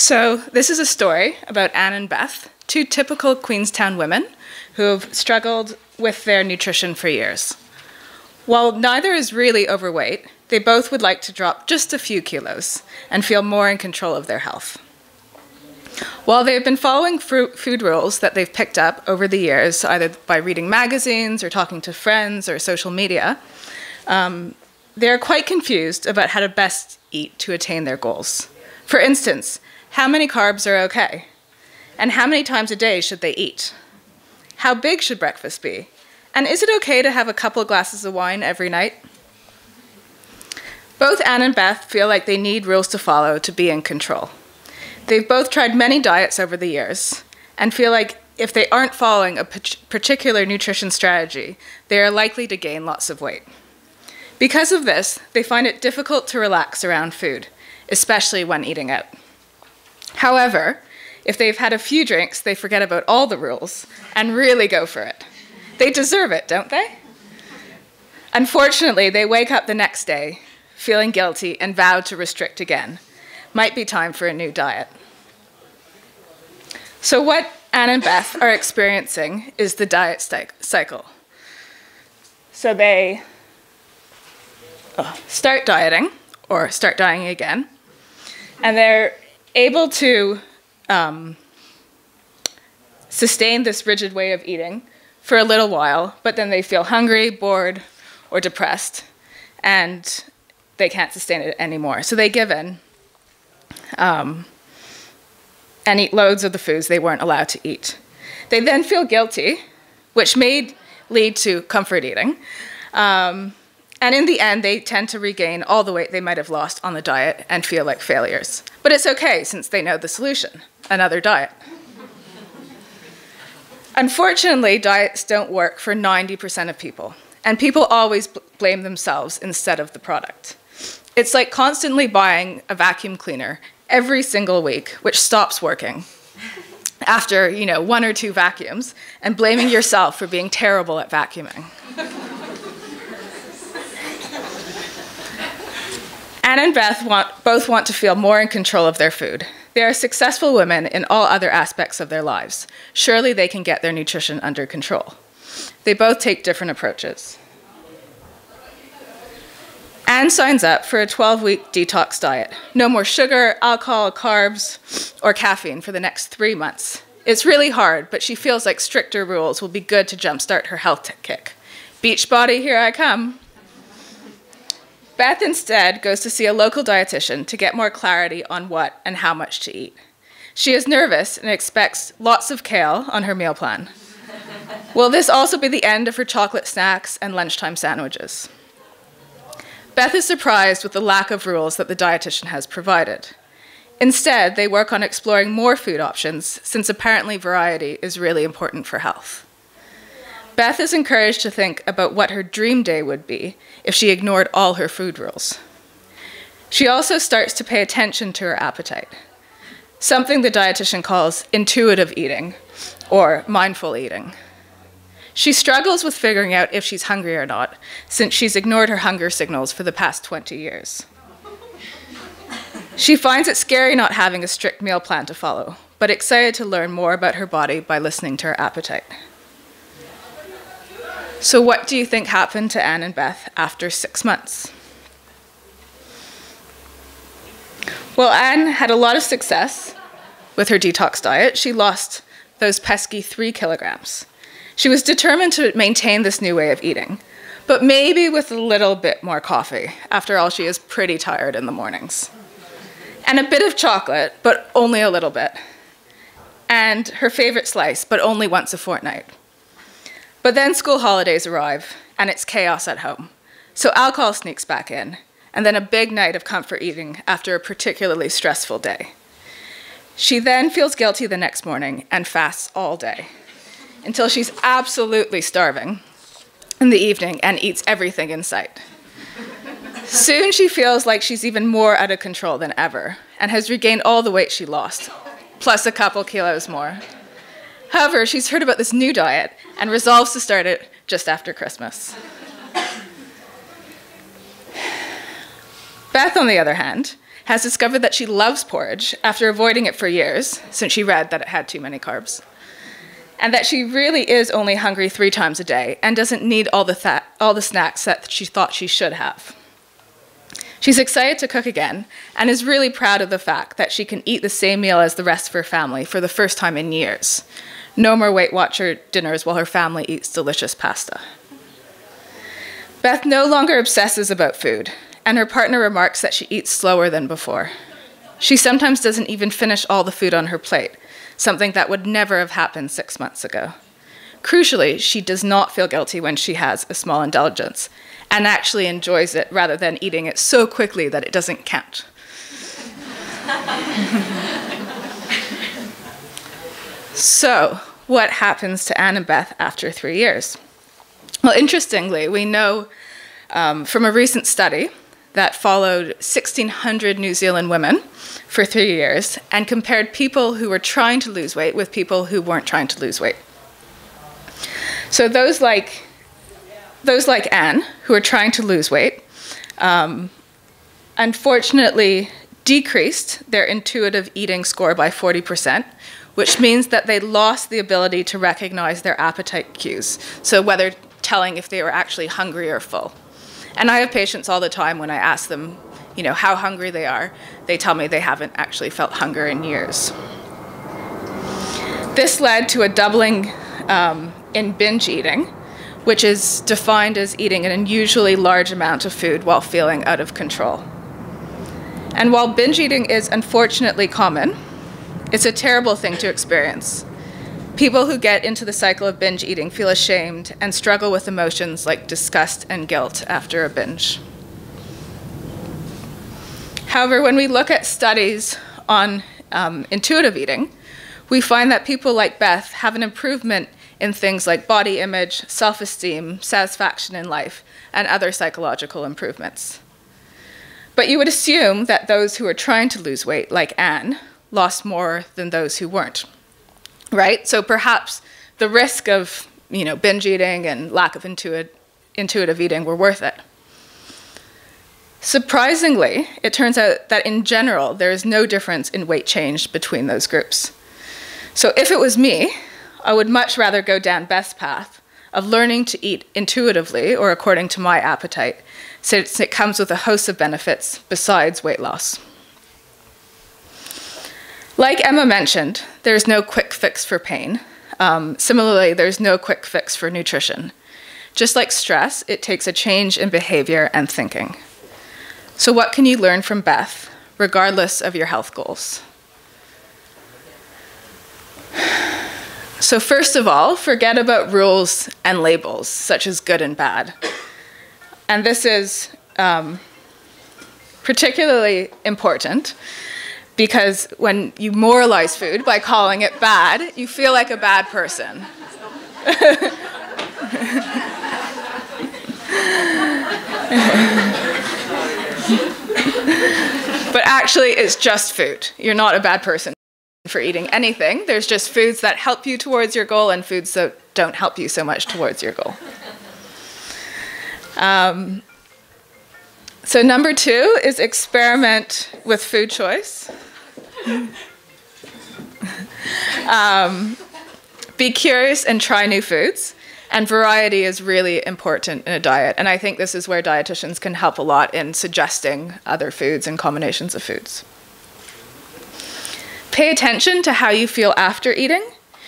So this is a story about Anne and Beth, two typical Queenstown women who have struggled with their nutrition for years. While neither is really overweight, they both would like to drop just a few kilos and feel more in control of their health. While they have been following food rules that they've picked up over the years, either by reading magazines or talking to friends or social media, they're quite confused about how to best eat to attain their goals. For instance, how many carbs are okay? And how many times a day should they eat? How big should breakfast be? And is it okay to have a couple glasses of wine every night? Both Anne and Beth feel like they need rules to follow to be in control. They've both tried many diets over the years and feel like if they aren't following a particular nutrition strategy, they are likely to gain lots of weight. Because of this, they find it difficult to relax around food, especially when eating out. However, if they've had a few drinks, they forget about all the rules and really go for it. They deserve it, don't they? Unfortunately, they wake up the next day feeling guilty and vow to restrict again. Might be time for a new diet. So what Anne and Beth are experiencing is the diet cycle. So they start dieting, or start dieting again, and they're able to sustain this rigid way of eating for a little while, but then they feel hungry, bored, or depressed, and they can't sustain it anymore. So they give in and eat loads of the foods they weren't allowed to eat. They then feel guilty, which may lead to comfort eating. And in the end, they tend to regain all the weight they might have lost on the diet and feel like failures. But it's okay, since they know the solution, another diet. Unfortunately, diets don't work for 90% of people, and people always blame themselves instead of the product. It's like constantly buying a vacuum cleaner every single week, which stops working after, 1 or 2 vacuums, and blaming yourself for being terrible at vacuuming. Anne and Beth both want to feel more in control of their food. They are successful women in all other aspects of their lives. Surely they can get their nutrition under control. They both take different approaches. Anne signs up for a 12-week detox diet. No more sugar, alcohol, carbs, or caffeine for the next 3 months. It's really hard, but she feels like stricter rules will be good to jumpstart her health kick. Beachbody, here I come. Beth instead goes to see a local dietitian to get more clarity on what and how much to eat. She is nervous and expects lots of kale on her meal plan. Will this also be the end of her chocolate snacks and lunchtime sandwiches? Beth is surprised with the lack of rules that the dietitian has provided. Instead, they work on exploring more food options, since apparently variety is really important for health. Beth is encouraged to think about what her dream day would be if she ignored all her food rules. She also starts to pay attention to her appetite, something the dietitian calls intuitive eating or mindful eating. She struggles with figuring out if she's hungry or not, since she's ignored her hunger signals for the past 20 years. She finds it scary not having a strict meal plan to follow, but excited to learn more about her body by listening to her appetite. So what do you think happened to Anne and Beth after 6 months? Well, Anne had a lot of success with her detox diet. She lost those pesky 3 kilograms. She was determined to maintain this new way of eating, but maybe with a little bit more coffee. After all, she is pretty tired in the mornings. And a bit of chocolate, but only a little bit. And her favorite slice, but only once a fortnight. But then school holidays arrive, and it's chaos at home. So alcohol sneaks back in, and then a big night of comfort eating after a particularly stressful day. She then feels guilty the next morning and fasts all day, until she's absolutely starving in the evening and eats everything in sight. Soon she feels like she's even more out of control than ever, and has regained all the weight she lost, plus a couple kilos more. However, she's heard about this new diet and resolves to start it just after Christmas. Beth, on the other hand, has discovered that she loves porridge after avoiding it for years, since she read that it had too many carbs, and that she really is only hungry 3 times a day and doesn't need all the snacks that she thought she should have. She's excited to cook again and is really proud of the fact that she can eat the same meal as the rest of her family for the first time in years. No more Weight Watcher dinners while her family eats delicious pasta. Beth no longer obsesses about food, and her partner remarks that she eats slower than before. She sometimes doesn't even finish all the food on her plate, something that would never have happened 6 months ago. Crucially, she does not feel guilty when she has a small indulgence, and actually enjoys it rather than eating it so quickly that it doesn't count. So, what happens to Anne and Beth after 3 years? Well, interestingly, we know from a recent study that followed 1,600 New Zealand women for 3 years and compared people who were trying to lose weight with people who weren't trying to lose weight. So those like Anne, who are trying to lose weight, unfortunately decreased their intuitive eating score by 40%, which means that they lost the ability to recognize their appetite cues, so whether telling if they were actually hungry or full. And I have patients all the time when I ask them, how hungry they are, they tell me they haven't actually felt hunger in years. This led to a doubling in binge eating, which is defined as eating an unusually large amount of food while feeling out of control. And while binge eating is unfortunately common, it's a terrible thing to experience. People who get into the cycle of binge eating feel ashamed and struggle with emotions like disgust and guilt after a binge. However, when we look at studies on intuitive eating, we find that people like Beth have an improvement in things like body image, self-esteem, satisfaction in life, and other psychological improvements. But you would assume that those who are trying to lose weight, like Anne, lost more than those who weren't, right? So perhaps the risk of binge eating and lack of intuitive eating were worth it. Surprisingly, it turns out that in general, there is no difference in weight change between those groups. So if it was me, I would much rather go down Beth's path of learning to eat intuitively or according to my appetite, since it comes with a host of benefits besides weight loss. Like Emma mentioned, there's no quick fix for pain. Similarly, there's no quick fix for nutrition. Just like stress, it takes a change in behavior and thinking. So what can you learn from Beth, regardless of your health goals? So first of all, forget about rules and labels, such as good and bad. And this is particularly important because when you moralize food by calling it bad, you feel like a bad person. But actually, it's just food. You're not a bad person for eating anything. There's just foods that help you towards your goal and foods that don't help you so much towards your goal. So number 2 is experiment with food choice. Be curious and try new foods. And variety is really important in a diet. And I think this is where dietitians can help a lot in suggesting other foods and combinations of foods. Pay attention to how you feel after eating.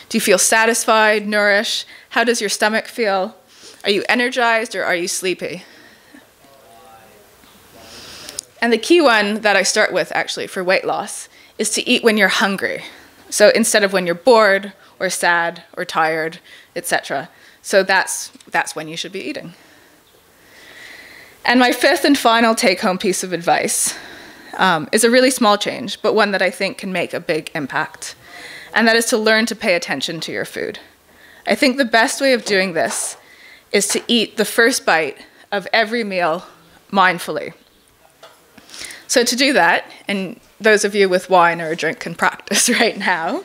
Do you feel satisfied, nourished? How does your stomach feel? Are you energized or are you sleepy? And the key one that I start with actually for weight loss is to eat when you're hungry. So instead of when you're bored or sad or tired, etc. So that's when you should be eating. And my 5th and final take-home piece of advice is a really small change, but one that I think can make a big impact. And that is to learn to pay attention to your food. I think the best way of doing this is to eat the first bite of every meal mindfully. So to do that, and those of you with wine or a drink can practice right now,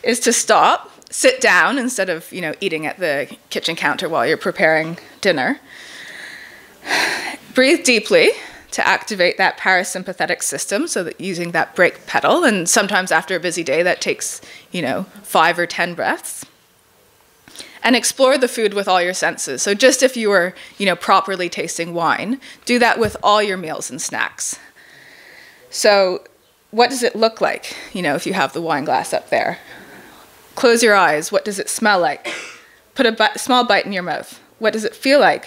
is to stop, sit down instead of eating at the kitchen counter while you're preparing dinner. Breathe deeply to activate that parasympathetic system, so that using that brake pedal, and sometimes after a busy day that takes, 5 or 10 breaths. And explore the food with all your senses. So just if you were, properly tasting wine, do that with all your meals and snacks. So what does it look like, if you have the wine glass up there? Close your eyes. What does it smell like? Put a small bite in your mouth. What does it feel like?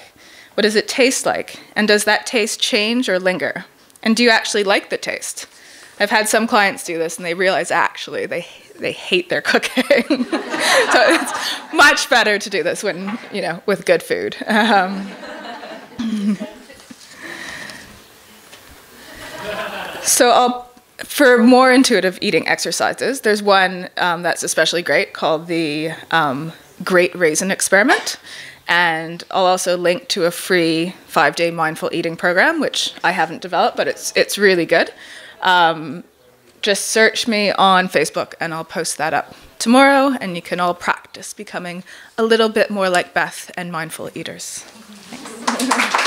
What does it taste like? And does that taste change or linger? And do you actually like the taste? I've had some clients do this and they realize actually they hate their cooking. So it's much better to do this when, with good food. For more intuitive eating exercises, there's one that's especially great called the Great Raisin Experiment. And I'll also link to a free 5-day mindful eating program, which I haven't developed, but it's really good. Just search me on Facebook and I'll post that up tomorrow, and you can all practice becoming a little bit more like Beth and mindful eaters. Thanks.